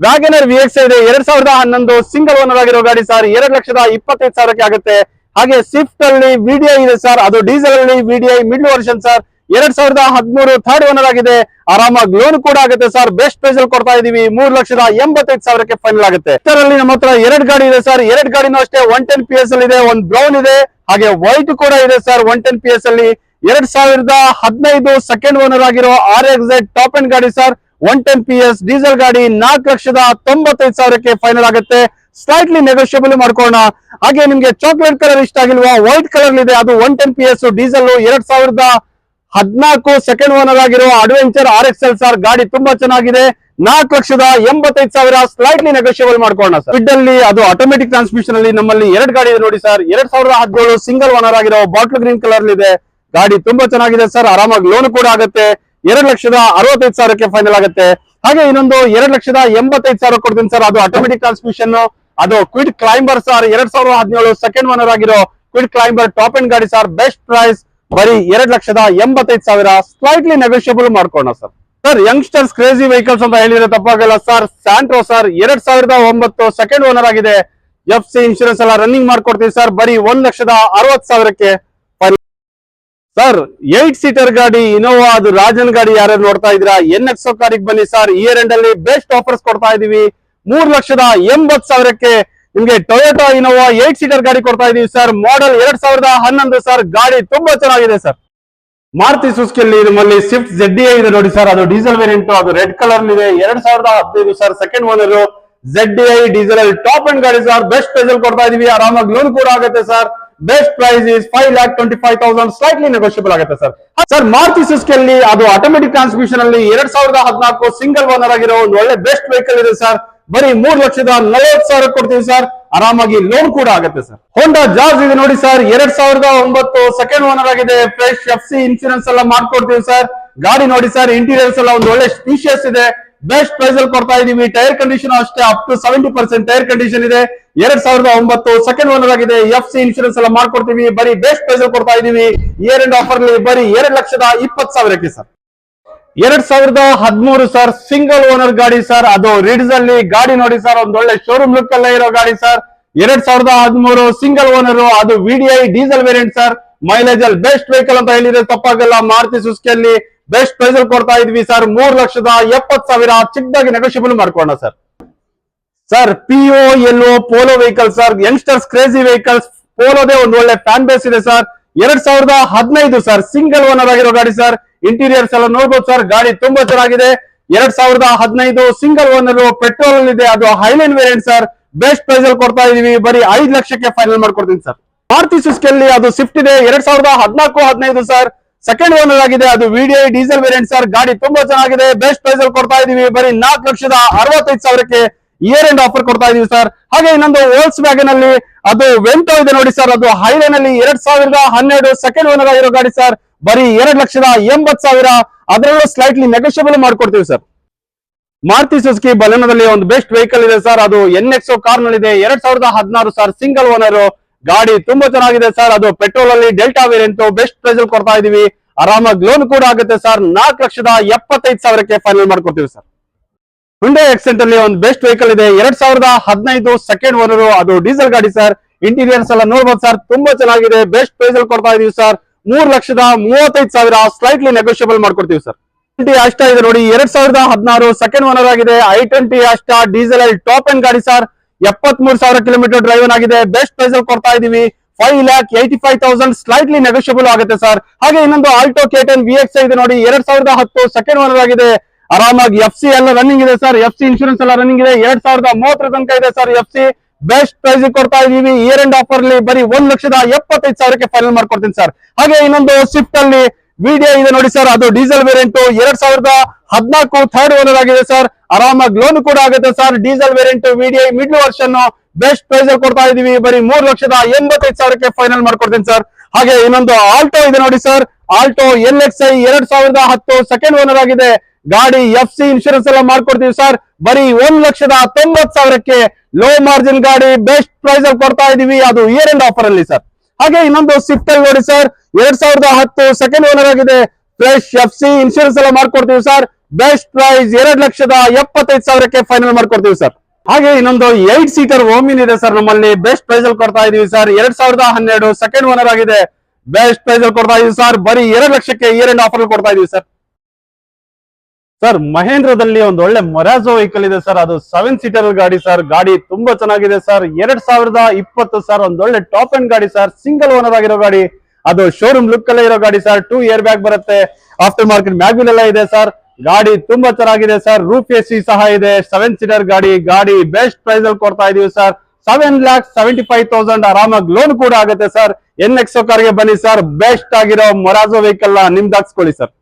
ವ್ಯಾಗನರ್ VXi ಇದೆ, 2011 ಸಿಂಗಲ್ ಓನರ್ ಆಗಿರೋ ಗಾಡಿ ಸರ್, 2,25,000 ಆಗುತ್ತೆ. ಹಾಗೆ ಸ್ವಿಫ್ಟ್ ಅಲ್ಲಿ VDI ಇದೆ ಸರ್, ಅದು ಡೀಸೆಲ್ ಅಲ್ಲಿ VDI mid version sir. 2013 third owner ಆಗಿದೆ, ಆರಾಮಾಗಿ ಲೋನ್ ಕೂಡ ಆಗುತ್ತೆ ಸರ್. ಬೆಸ್ಟ್ ಪ್ರೈಸ್ ಅಲ್ಲಿ ಕೊಡ್ತಾ ಇದೀವಿ 3,85,000 ಫೈನಲ್ ಆಗುತ್ತೆ. ಇದರಲ್ಲಿ ನಮ್ಮ ಹತ್ರ 2 ಗಾಡಿ ಇದೆ ಸರ್. 2 ಗಾಡಿನೂ ಅಷ್ಟೇ 110 PS ಅಲ್ಲಿ ಇದೆ, ಒಂದು ಬ್ರೌನ್ ಇದೆ, ಹಾಗೆ ವೈಟ್ ಕೂಡ ಇದೆ ಸರ್ 110 PS ಅಲ್ಲಿ. 2015 ಸೆಕೆಂಡ್ ಓನರ್ ಆಗಿರೋ RXZ ಟಾಪ್ ಎಂಡ್ ಗಾಡಿ ಸರ್, 110 PS ಡೀಸೆಲ್ ಗಾಡಿ. 4,95,000 ಫೈನಲ್ ಆಗುತ್ತೆ. ಸ್ಲೈಟ್ಲಿ ನೆಗೋಷಿಯಬಲ್ ಮಾಡ್ಕೋಣ. ಹಾಗೆ ನಿಮ್ಗೆ ಚಾಕ್ಲೇಟ್ ಕಲರ್ ಇಷ್ಟ ಆಗಿಲ್ವಾ, ವೈಟ್ ಕಲರ್ ಇದೆ, ಅದು 110 PS ಡೀಸೆಲ್. 2014 ಸೆಕೆಂಡ್ ಓನರ್ ಆಗಿರೋ ಅಡ್ವೆಂಚರ್ RXL ಸರ್, ಗಾಡಿ ತುಂಬಾ ಚೆನ್ನಾಗಿದೆ. 4,85,000 ಸ್ಲೈಟ್ಲಿ ನೆಗೋಷಿಯಬಲ್ ಮಾಡ್ಕೋಣ ಸರ್. ಸ್ಪೀಡ್ ಅಲ್ಲಿ ಅದು ಆಟೋಮೆಟಿಕ್ ಟ್ರಾನ್ಸ್ಮಿಷನ್ ಅಲ್ಲಿ ನಮ್ಮಲ್ಲಿ 2 ಗಾಡಿ ಇದೆ ನೋಡಿ ಸರ್. 2017 ಸಿಂಗಲ್ ಓನರ್ ಆಗಿರೋ ಬಾಟ್ಲ್ ಗ್ರೀನ್ ಕಲರ್ ಇದೆ, ಗಾಡಿ ತುಂಬಾ ಚೆನ್ನಾಗಿದೆ ಸರ್. ಆರಾಮಾಗಿ ಲೋನ್ ಕೂಡ ಆಗುತ್ತೆ. 2,65,000 ಫೈನಲ್ ಆಗುತ್ತೆ. ಹಾಗೆ ಇನ್ನೊಂದು 2,85,000 ಕೊಡ್ತೀನಿ ಸರ್, ಅದು ಆಟೋಮೆಟಿಕ್ ಟ್ರಾನ್ಸ್ಮಿಷನ್, ಅದು Kwid climber sir. 2017 second owner ಆಗಿರೋ ಕ್ವಿಡ್ ಕ್ಲೈಂಬರ್ ಟಾಪ್ ಎಂಡ್ ಗಾಡಿ ಸರ್. ಬೆಸ್ಟ್ ಪ್ರೈಸ್ ಬರೀ 2,85,000 ಸ್ಲೈಟ್ಲಿ ನೆಗೋಷಿಯಬಲ್ ಮಾಡ್ಕೋಣ sir. Sir youngsters crazy vehicles ಅಂತ ಹೇಳಿದ್ರೆ ತಪ್ಪಾಗಲ್ಲ sir. Santro sir, 2009 second owner ಆಗಿದೆ. FC ಇನ್ಶೂರೆನ್ಸ್ ಎಲ್ಲ ರನ್ನಿಂಗ್ ಮಾಡ್ಕೊಡ್ತೀವಿ ಸರ್, ಬರೀ 1,60,000 ಸರ್. 8 ಸೀಟರ್ ಗಾಡಿ ಇನೋವಾ, ಅದು ರಾಜನ್ ಗಾಡಿ ಯಾರು ನೋಡ್ತಾ ಇದ್ದೀರಾ, NXO ಕಾರಿಗೆ ಬನ್ನಿ ಸರ್. ಇಯರ್ ಎಂಡ್ ಅಲ್ಲಿ ಬೆಸ್ಟ್ ಆಫರ್ಸ್ ಕೊಡ್ತಾ ಇದೀವಿ 3,80,000 ನಿಮ್ಗೆ ಟೊಯೋಟಾ ಇನೋವಾ 8 ಸೀಟರ್ ಗಾಡಿ ಕೊಡ್ತಾ ಇದೀವಿ ಸರ್. ಮಾಡೆಲ್ 2011 ಸರ್, ಗಾಡಿ ತುಂಬಾ ಚೆನ್ನಾಗಿದೆ ಸರ್. ಮಾರುತಿ ಸುಜುಕಿಯಲ್ಲಿ ನಮ್ಮಲ್ಲಿ ಸ್ವಿಫ್ಟ್ ZDI ಇದೆ ನೋಡಿ ಸರ್, ಅದು ಡೀಸೆಲ್ ವೇರಿಯಂಟ್, ಅದು ರೆಡ್ ಕಲರ್ ಇದೆ. 2015 sir, second owner. ZDI diesel top end ಗಾಡಿ ಸರ್. ಬೆಸ್ಟ್ ಪ್ರೈಸ್ ಅಲ್ಲಿ ಕೊಡ್ತಾ ಇದೀವಿ, ಆರಾಮಾಗಿ ಲೋನ್ ಕೂಡ ಆಗುತ್ತೆ sir. Best price is 5,25,000 slightly negotiable ಆಗುತ್ತೆ ಸರ್. ಸರ್ ಮಾರುತಿ ಸುಜುಕಿಯಲ್ಲಿ ಅದು ಆಟೋಮೆಟಿಕ್ ಟ್ರಾನ್ಸ್ಮಿಷನ್ ಅಲ್ಲಿ 2014 ಸಿಂಗಲ್ ಓನರ್ ಆಗಿರೋ ಒಂದು ಒಳ್ಳೆ ಬೆಸ್ಟ್ ವೆಹಿಕಲ್ ಇದೆ ಸರ್. ಬರೀ 3,40,000 ಕೊಡ್ತೀವಿ ಸರ್, ಆರಾಮಾಗಿ ಲೋನ್ ಕೂಡ ಆಗುತ್ತೆ ಸರ್. ಹೋಂಡಾ ಜಾಸ್ ಇದೆ ನೋಡಿ ಸರ್, 2009 ಸೆಕೆಂಡ್ ಓನರ್ ಆಗಿದೆ. ಫ್ರೆಶ್ FC ಇನ್ಶೂರೆನ್ಸ್ ಎಲ್ಲ ಮಾಡ್ಕೊಡ್ತೀವಿ ಸರ್. ಗಾಡಿ ನೋಡಿ ಸರ್, ಇಂಟೀರಿಯರ್ಸ್ ಎಲ್ಲ ಒಂದು ಒಳ್ಳೆ ಸ್ಪೀಷಿಯಸ್ ಇದೆ. ಬೆಸ್ಟ್ ಪ್ರೈಸ್ ಅಲ್ಲಿ ಕೊಡ್ತಾ ಇದೀವಿ. ಟೈರ್ ಕಂಡೀಷನ್ ಅಷ್ಟೇ ಅಪ್ ಟು 70% ಟೈರ್ ಕಂಡೀಷನ್ ಇದೆ. 2009 ಸೆಕೆಂಡ್ ಓನರ್ ಆಗಿದೆ. FC ಇನ್ಶೂರೆನ್ಸ್ ಎಲ್ಲ ಮಾಡ್ಕೊಡ್ತೀವಿ, ಬರೀ ಬೆಸ್ಟ್ ಪ್ರೈಸ್ ಅಲ್ಲಿ ಕೊಡ್ತಾ ಇದೀವಿ. ಇಯರ್ ಎಂಡ್ ಆಫರ್ ಅಲ್ಲಿ ಬರೀ 2,20,000 ಸರ್. 2013 ಸರ್, ಸಿಂಗಲ್ ಓನರ್ ಗಾಡಿ ಸರ್, ಅದು ರಿಡ್ಸ್ ಅಲ್ಲಿ ಗಾಡಿ ನೋಡಿ ಸರ್, ಒಂದು ಒಳ್ಳೆ ಶೋರೂಮ್ ಲುಕ್ ಅಲ್ಲೇ ಇರೋ ಗಾಡಿ ಸರ್. 2013 ಸಿಂಗಲ್ ಓನರ್, ಅದು VDI diesel variant sir. Mileage ಅಲ್ಲಿ ಬೆಸ್ಟ್ ವೆಹಿಕಲ್ ಅಂತ ಹೇಳಿದ್ರೆ ತಪ್ಪಾಗಲ್ಲ. ಮಾರುತಿ ಸುಜುಕಿಯಲ್ಲಿ ಬೆಸ್ಟ್ ಪ್ರೈಸ್ ಅಲ್ಲಿ ಕೊಡ್ತಾ ಇದೀವಿ ಸರ್ 3,70,000 ಚಿಕ್ಕದಾಗಿ ನೆಗೋಷಿಯಬಲ್ ಮಾಡ್ಕೋಣ sir. Sir POLO Polo vehicle sir, youngsters crazy vehicles. ಪೋಲೋದೇ ಒಂದು ಒಳ್ಳೆ ಫ್ಯಾನ್ ಬೇಸ್ ಇದೆ ಸರ್. 2015 ಸರ್, ಸಿಂಗಲ್ ಓನರ್ ಆಗಿರೋ ಗಾಡಿ ಸರ್. ಇಂಟೀರಿಯರ್ಸ್ ಎಲ್ಲ ನೋಡ್ಬೋದು ಸರ್, ಗಾಡಿ ತುಂಬಾ ಚೆನ್ನಾಗಿದೆ. 2015 ಸಿಂಗಲ್ ಓನರ್, ಪೆಟ್ರೋಲ್ ಅಲ್ಲಿ ಇದೆ, ಅದು highline variant sir. Best price ಅಲ್ಲಿ ಕೊಡ್ತಾ ಇದೀವಿ, ಬರೀ 5 ಲಕ್ಷಕ್ಕೆ ಫೈನಲ್ ಮಾಡ್ಕೊಡ್ತೀನಿ ಸರ್. ಮಾರುತಿ ಸುಜುಕಿಯಲ್ಲಿ ಅದು ಸ್ವಿಫ್ಟ್ ಇದೆ, 2014-15 ಸರ್. ಸೆಕೆಂಡ್ ಓನರ್ ಆಗಿದೆ, ಅದು VDI ಡೀಸೆಲ್ ವೇರಿಯಂಟ್ ಸರ್. ಗಾಡಿ ತುಂಬಾ ಚೆನ್ನಾಗಿದೆ, ಬೆಸ್ಟ್ ಪ್ರೈಸ್ ಅಲ್ಲಿ ಕೊಡ್ತಾ ಇದೀವಿ, ಬರೀ 4,65,000ಕ್ಕೆ ಇಯರ್ ಎಂಡ್ ಆಫರ್ ಕೊಡ್ತಾ ಇದೀವಿ ಸರ್. ಹಾಗೆ ಇನ್ನೊಂದು ವೋಲ್ಕ್ಸ್ ವ್ಯಾಗನ್ ಅಲ್ಲಿ ಅದು ವೆಂಟೋ ಇದೆ ನೋಡಿ ಸರ್, ಅದು ಹೈಲೈನ್ ಅಲ್ಲಿ 2012 ಸೆಕೆಂಡ್ ಓನರ್ ಆಗಿರೋ ಗಾಡಿ ಸರ್. ಬರೀ 2,80,000, ಅದರಲ್ಲೂ ಸ್ಲೈಟ್ಲಿ ನೆಗೋಷಿಯಬಲ್ ಮಾಡ್ಕೊಡ್ತೀವಿ ಸರ್. ಮಾರುತಿ ಸುಜುಕಿ ಬಲೆನೋದಲ್ಲಿ ಒಂದು ಬೆಸ್ಟ್ ವೆಹಿಕಲ್ ಇದೆ ಸರ್, ಅದು NXO ಕಾರ್ ನಲ್ಲಿ ಇದೆ. 2016 ಸರ್, ಸಿಂಗಲ್ ಓನರ್. ಗಾಡಿ ತುಂಬಾ ಚೆನ್ನಾಗಿದೆ ಸರ್, ಅದು ಪೆಟ್ರೋಲ್ ಅಲ್ಲಿ ಡೆಲ್ಟಾ ವೇರಿಯಂಟ್. ಬೆಸ್ಟ್ ಪ್ರೈಸ್ ಅಲ್ಲಿ ಕೊಡ್ತಾ ಇದೀವಿ, ಆರಾಮಾಗಿ ಲೋನ್ ಕೂಡ ಆಗುತ್ತೆ ಸರ್. 4,75,000ಕ್ಕೆ ಫೈನಲ್ ಮಾಡ್ಕೊಡ್ತೀವಿ ಸರ್. Hyundai Accent ಅಲ್ಲಿ ಒಂದು ಬೆಸ್ಟ್ ವೆಹಿಕಲ್ ಇದೆ, 2015 ಸೆಕೆಂಡ್ ಓನರ್, ಅದು ಡೀಸೆಲ್ ಗಾಡಿ ಸರ್. ಇಂಟೀರಿಯರ್ಸ್ ಎಲ್ಲ ನೋಡ್ಬೋದು ಸರ್, ತುಂಬಾ ಚೆನ್ನಾಗಿದೆ. ಬೆಸ್ಟ್ ಪ್ರೈಸ್ ಅಲ್ಲಿ ಕೊಡ್ತಾ ಇದೀವಿ ಸರ್, 3,35,000, ಸ್ಲೈಟ್ಲಿ ನೆಗೋಷಿಯಬಲ್ ಮಾಡ್ಕೊಡ್ತೀವಿ ಸರ್. ಅಷ್ಟಾ ಇದೆ ನೋಡಿ, 2016 ಸೆಕೆಂಡ್ ಓನರ್ ಆಗಿದೆ. i20 ಅಷ್ಟಾ ಡೀಸೆಲ್ ಅಲ್ಲಿ ಟಾಪ್ ಎಂಡ್ ಗಾಡಿ ಸರ್. 73,000 ಕಿಲೋಮೀಟರ್ ಡ್ರೈವನ್ ಆಗಿದೆ. ಬೆಸ್ಟ್ ಪ್ರೈಸ್ ಅಲ್ಲಿ ಕೊಡ್ತಾ ಇದೀವಿ, 5,85,000, ಸ್ಲೈಟ್ಲಿ ನೆಗೋಷಿಯಬಲ್ ಆಗುತ್ತೆ ಸರ್. ಹಾಗೆ ಇನ್ನೊಂದು ಆಲ್ಟೋ K10 VXi ಇದೆ ನೋಡಿ, 2010 ಸೆಕೆಂಡ್ ಓನರ್ ಆಗಿದೆ. ಆರಾಮಾಗಿ FC ಎಲ್ಲ ರನ್ನಿಂಗ್ ಇದೆ ಸರ್, FC ಇನ್ಶೂರೆನ್ಸ್ ಎಲ್ಲ ರನ್ನಿಂಗ್ ಇದೆ. 2030 ತನಕ ಇದೆ ಸರ್ FC. ಬೆಸ್ಟ್ ಪ್ರೈಸ್ ಕೊಡ್ತಾ ಇದೀವಿ, ಇಯರ್ ಎಂಡ್ ಆಫರ್ ಅಲ್ಲಿ ಬರೀ 1,75,000ಕ್ಕೆ ಫೈನಲ್ ಮಾಡ್ಕೊಡ್ತೀನಿ ಸರ್. ಹಾಗೆ ಇನ್ನೊಂದು ಸ್ವಿಫ್ಟ್ ಅಲ್ಲಿ VDI ಇದೆ ನೋಡಿ ಸರ್, ಅದು ಡೀಸೆಲ್ ವೇರಿಯಂಟ್. 2014 ಥರ್ಡ್ ಓನರ್ ಆಗಿದೆ ಸರ್. ಆರಾಮಾಗಿ ಲೋನ್ ಕೂಡ ಆಗುತ್ತೆ sir. Diesel variant VDI middle version. Best price ಅಲ್ಲಿ ಕೊಡ್ತಾ ಇದೀವಿ, ಬರೀ 3,85,000ಕ್ಕೆ ಫೈನಲ್ ಮಾಡ್ಕೊಡ್ತೀನಿ ಸರ್. ಹಾಗೆ ಇನ್ನೊಂದು ಆಲ್ಟೋ ಇದೆ ನೋಡಿ sir, Alto LXi 2010 second owner ಆಗಿದೆ. ಗಾಡಿ FC ಇನ್ಶೂರೆನ್ಸ್ ಎಲ್ಲ ಮಾಡ್ಕೊಡ್ತೀವಿ ಸರ್, ಬರೀ 1,90,000ಕ್ಕೆ ಲೋ ಮಾರ್ಜಿನ್ ಗಾಡಿ. ಬೆಸ್ಟ್ ಪ್ರೈಸ್ ಅಲ್ಲಿ ಕೊಡ್ತಾ ಇದೀವಿ, ಅದು ಇಯರ್ ಎಂಡ್ ಆಫರ್ ಅಲ್ಲಿ ಸರ್. ಹಾಗೆ ಇನ್ನೊಂದು ಸ್ವಿಫ್ಟ್ ಅಲ್ಲಿ ನೋಡಿ ಸರ್, 2010 ಸೆಕೆಂಡ್ ಓನರ್ ಆಗಿದೆ. ಫ್ರೆಶ್ FC ಇನ್ಶೂರೆನ್ಸ್ ಎಲ್ಲ ಮಾಡ್ಕೊಡ್ತೀವಿ ಸರ್. ಬೆಸ್ಟ್ ಪ್ರೈಸ್ 2,75,000ಕ್ಕೆ ಫೈನಲ್ ಮಾಡ್ಕೊಡ್ತೀವಿ ಸರ್. ಹಾಗೆ ಇನ್ನೊಂದು 8 ಸೀಟರ್ ಓಮಿನ್ ಇದೆ ಸರ್ ನಮ್ಮಲ್ಲಿ. ಬೆಸ್ಟ್ ಪ್ರೈಸ್ ಅಲ್ಲಿ ಕೊಡ್ತಾ ಇದೀವಿ ಸರ್, 2012 ಸೆಕೆಂಡ್ ಓನರ್ ಆಗಿದೆ. ಬೆಸ್ಟ್ ಪ್ರೈಸ್ ಅಲ್ಲಿ ಕೊಡ್ತಾ ಇದೀವಿ ಸರ್, ಬರೀ 2 ಲಕ್ಷಕ್ಕೆ ಇಯರ್ ಎಂಡ್ ಆಫರ್ ಕೊಡ್ತಾ ಇದೀವಿ ಸರ್. ಸರ್ ಮಹೇಂದ್ರದಲ್ಲಿ ಒಂದು ಒಳ್ಳೆ ಮೊರಾಜೋ ವೆಹಿಕಲ್ ಇದೆ ಸರ್, ಅದು 7 ಸೀಟರ್ ಗಾಡಿ ಸರ್. ಗಾಡಿ ತುಂಬಾ ಚೆನ್ನಾಗಿದೆ ಸರ್, 2020 ಸರ್. ಒಂದು ಒಳ್ಳೆ ಟಾಪ್ ಎಂಡ್ ಗಾಡಿ ಸರ್, ಸಿಂಗಲ್ ಓನರ್ ಆಗಿರೋ ಗಾಡಿ, ಅದು ಶೋರೂಮ್ ಲುಕ್ ಅಲ್ಲೇ ಇರೋ ಗಾಡಿ ಸರ್. 2 ಇಯರ್ ಬ್ಯಾಗ್ ಬರುತ್ತೆ, ಆಫ್ಟರ್ ಮಾರ್ಕೆಟ್ ಮ್ಯಾಗ್ವಿಲ್ ಎಲ್ಲ ಇದೆ ಸರ್. ಗಾಡಿ ತುಂಬಾ ಚೆನ್ನಾಗಿದೆ ಸರ್, ರೂಫ್ AC ಸಹ ಇದೆ. 7 ಸೀಟರ್ ಗಾಡಿ. ಗಾಡಿ ಬೆಸ್ಟ್ ಪ್ರೈಸ್ ಅಲ್ಲಿ ಕೊಡ್ತಾ ಇದೀವಿ ಸರ್, 7,75,000, ಆರಾಮಾಗಿ ಲೋನ್ ಕೂಡ ಆಗುತ್ತೆ ಸರ್. NXO ಕಾರ್ಗೆ ಬನ್ನಿ ಸರ್, ಬೆಸ್ಟ್ ಆಗಿರೋ ಮೊರಾಜೋ ವೆಹಿಕಲ್ ನ ನಿಮ್ದು ಹಾಕ್ಸ್ಕೊಳ್ಳಿ ಸರ್.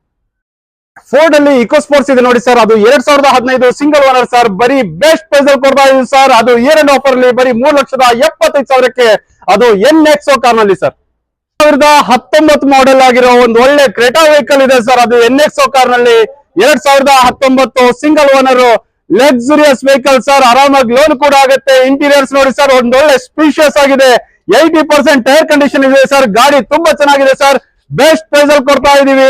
ಫೋರ್ಡ್ ಅಲ್ಲಿ ಇಕೋ ಸ್ಪೋರ್ಟ್ಸ್ ಇದೆ ನೋಡಿ ಸರ್, ಅದು 2015 ಸಿಂಗಲ್ ಓನರ್ ಸರ್. ಬರೀ ಬೆಸ್ಟ್ ಪ್ರೈಸ್ ಅಲ್ಲಿ ಕೊಡ್ತಾ ಇದೀವಿ ಸರ್, ಅದು ಇಯರ್ ಎಂಡ್ ಆಫರ್ ಅಲ್ಲಿ ಬರೀ 3,75,000ಕ್ಕೆ, ಅದು NXO ಕಾರ್ ನಲ್ಲಿ ಸರ್. 2019 ಮಾಡೆಲ್ ಆಗಿರೋ ಒಂದು ಒಳ್ಳೆ ಕ್ರೆಟಾ ವೆಹಿಕಲ್ ಇದೆ ಸರ್, ಅದು NXO ಕಾರ್ ನಲ್ಲಿ. 2019 single owner, luxurious vehicle sir. ಆರಾಮಾಗಿ ಲೋನ್ ಕೂಡ ಆಗುತ್ತೆ. ಇಂಟೀರಿಯರ್ಸ್ ನೋಡಿ ಸರ್, ಒಂದು ಒಳ್ಳೆ ಸ್ಪೀಷಿಯಸ್ ಆಗಿದೆ. 80% ಟೈರ್ ಕಂಡೀಷನ್ ಇದೆ ಸರ್. ಗಾಡಿ ತುಂಬಾ ಚೆನ್ನಾಗಿದೆ ಸರ್. ಬೆಸ್ಟ್ ಪ್ರೈಸ್ ಅಲ್ಲಿ ಕೊಡ್ತಾ ಇದೀವಿ,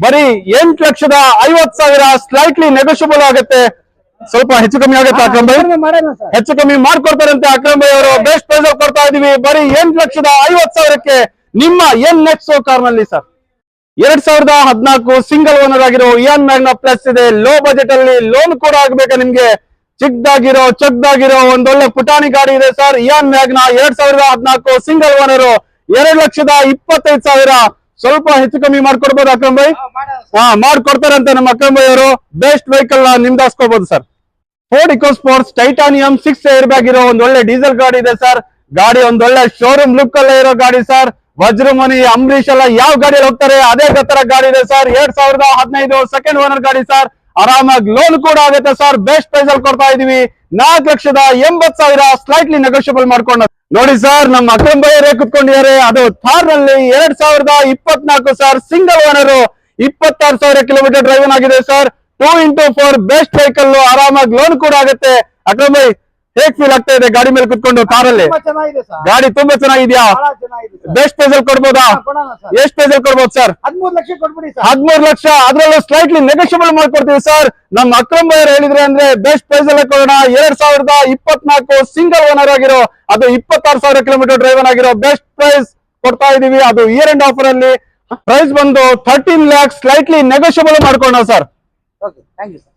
ಬರೀ 8,50,000, ಸ್ಲೈಟ್ಲಿ ನೆಗೋಷಿಯಬಲ್ ಆಗುತ್ತೆ. ಸ್ವಲ್ಪ ಹೆಚ್ಚು ಕಮ್ಮಿ ಆಗುತ್ತೆ ಅಕ್ರಮ್ ಭಾಯ್, ಹೆಚ್ಚು ಕಮ್ಮಿ ಮಾಡ್ಕೊಡ್ತಾರಂತೆ ಅಕ್ರಮ್ ಭಾಯ್ ಅವರು. ಬೆಸ್ಟ್ ಪ್ರೈಸ್ ಅಲ್ಲಿ ಕೊಡ್ತಾ ಇದೀವಿ, ಬರೀ 8,50,000ಕ್ಕೆ ನಿಮ್ಮ NXO ಕಾರ್ ನಲ್ಲಿ ಸರ್. 2014 ಸಿಂಗಲ್ ಓನರ್ ಆಗಿರೋ ಇಯಾನ್ ಮ್ಯಾಗ್ನಾ ಪ್ಲಸ್ ಇದೆ. ಲೋ ಬಜೆಟ್ ಅಲ್ಲಿ ಲೋನ್ ಕೂಡ ಆಗ್ಬೇಕಾ ನಿಮ್ಗೆ? ಚಿಕ್ಕದಾಗಿರೋ ಚೊಕ್ದಾಗಿರೋ ಒಂದೊಳ್ಳೆ ಪುಟಾಣಿ ಗಾಡಿ ಇದೆ sir, Ian Magna. 2014 single owner, 2,25,000. ಸ್ವಲ್ಪ ಹೆಚ್ಚು ಕಮ್ಮಿ ಮಾಡ್ಕೊಡ್ಬೋದು ಅಕ್ರಮ್ ಭಾಯ್? ಮಾಡ್ಕೊಡ್ತಾರಂತೆ ನಮ್ಮ ಅಕ್ರಮ್ ಭಾಯ್ ಅವರು. ಬೆಸ್ಟ್ ವೆಹಿಕಲ್ ನಿಮ್ದು ಹಾಸ್ಕೋಬಹುದು sir. Ford Eco Sports Titanium 6 air bag ಇರೋ ಒಂದು ಒಳ್ಳೆ ಡೀಸೆಲ್ ಗಾಡಿ ಇದೆ ಸರ್. ಗಾಡಿ ಒಂದೊಳ್ಳೆ ಶೋರೂಮ್ ಲುಕ್ ಅಲ್ಲೇ ಇರೋ ಗಾಡಿ ಸರ್. ವಜ್ರಮುನಿ, ಅಂಬರೀಶ್ ಎಲ್ಲ ಯಾವ ಗಾಡಿಯಲ್ಲಿ ಹೋಗ್ತಾರೆ ಅದೇ ತರ ಗಾಡಿ ಇದೆ ಸರ್. 2015 ಸೆಕೆಂಡ್ ಓನರ್ ಗಾಡಿ ಸರ್. ಆರಾಮಾಗಿ ಲೋನ್ ಕೂಡ ಆಗುತ್ತೆ ಸರ್. ಬೆಸ್ಟ್ ಪ್ರೈಸ್ ಅಲ್ಲಿ ಕೊಡ್ತಾ ಇದೀವಿ, 4,80,000, ಸ್ಲೈಟ್ಲಿ ನೆಗೋಷಿಯಬಲ್ ಮಾಡ್ಕೊಂಡು ನೋಡಿ ಸರ್. ನಮ್ಮ ಅಕ್ರಮ್ ಭಾಯರೇ ಕುತ್ಕೊಂಡಿದ್ದಾರೆ, ಅದು ಥಾರ್ ನಲ್ಲಿ 2024 sir. Single owner, 26,000 kilometre driven ಆಗಿದೆ ಸರ್. 2x4 ಬೆಸ್ಟ್ ವೆಹಿಕಲ್, ಆರಾಮಾಗಿ ಲೋನ್ ಕೂಡ ಆಗುತ್ತೆ. ಅಕ್ರಮ್ ಭಾಯ್ ಹೇಗ್ ಫೀಲ್ ಆಗ್ತಾ ಇದೆ ಗಾಡಿ ಮೇಲೆ ಕುತ್ಕೊಂಡು ಕಾರಲ್ಲಿ? ಗಾಡಿ ತುಂಬಾ ಚೆನ್ನಾಗಿದ್ಯಾ? ಬೆಸ್ಟ್ ಪ್ರೈಸ್ ಅಲ್ಲಿ ಕೊಡ್ಬೋದಾ? ಎಷ್ಟು ಪ್ರೈಸ್ ಅಲ್ಲಿ ಕೊಡ್ಬೋದು ಸರ್? 13 ಲಕ್ಷ, ಅದ್ರಲ್ಲೂ ಸ್ಲೈಟ್ಲಿ ನೆಗೋಷಿಯಬಲ್ ಮಾಡ್ಕೊಡ್ತೀವಿ ಸರ್. ನಮ್ಮ ಅಕ್ರಮ್ ಭಾಯ್ ಹೇಳಿದ್ರೆ ಅಂದ್ರೆ ಬೆಸ್ಟ್ ಪ್ರೈಸ್ ಅಲ್ಲೇ ಕೊಡೋಣ. 2024 ಸಿಂಗಲ್ ಓನರ್ ಆಗಿರೋ, ಅದು 26,000 ಕಿಲೋಮೀಟರ್ ಡ್ರೈವನ್ ಆಗಿರೋ ಬೆಸ್ಟ್ ಪ್ರೈಸ್ ಕೊಡ್ತಾ ಇದೀವಿ, ಅದು ಇಯರ್ ಎಂಡ್ ಆಫರ್ ಅಲ್ಲಿ. ಪ್ರೈಸ್ ಬಂದು 13 lakhs ಸ್ಲೈಟ್ಲಿ ನೆಗೋಷಿಯಬಲ್ ಮಾಡ್ಕೊಳ್ಳೋಣ sir. Okay, thank you sir.